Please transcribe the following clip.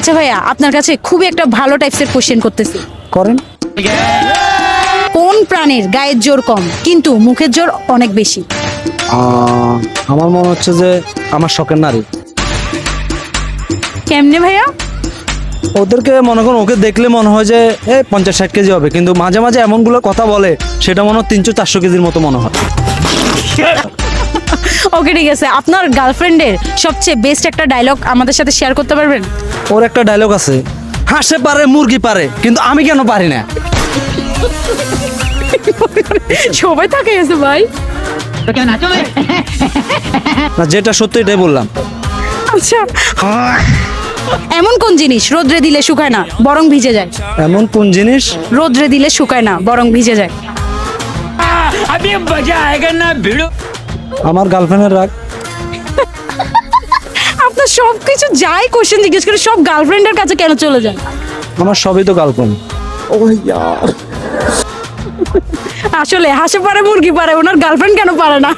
আচ্ছা ভাইয়া, আপনার কাছে খুবই একটা ভালো টাইপসের কোশ্চেন করতেছি। করেন। কোন প্রাণীর গায়ের জোর কম কিন্তু মুখের জোর অনেক বেশি? আমার মনে হচ্ছে যে আমার শখের নারী। কেমনে ভাইয়া? ওদেরকে মনে করুন, ওকে দেখলে মনে হয় যে 50-60 কেজি হবে, কিন্তু মাঝে মাঝে এমনগুলো কথা বলে সেটা মনে হয় 300-400 কেজির মতো মনে হয়। ওকে ঠিক আছে, আপনার গার্লফ্রেন্ডের সবচেয়ে বেস্ট একটা ডায়লগ আমাদের সাথে শেয়ার করতে পারবেন? ওর একটা ডায়লগ আছে, হাঁসে পারে মুরগি পারে কিন্তু আমি কেন পারি না। সবাই তাকে আছে ভাই। না, যেটা সত্যি এটাই বললাম। আচ্ছা, এমন কোন জিনিস রোদ্রে দিলে শুকায় না বরং ভিজে যায়? এমন কোন জিনিস রোদ্রে দিলে শুকায় না বরং ভিজে যায়? अभी मजा आएगा ना भिड़ो। আমার গার্লফ্রেন্ডের রাগ। আপনার সবকিছু যাই কোশ্চেন জিজ্ঞেস করে সব গার্লফ্রেন্ডের কাছে কেন চলে যায়? আমার সবই তো গার্লফ্রেন্ড। আসলে হাসে পারে মুরগি পারে, ওনার গার্লফ্রেন্ড কেন পারে না?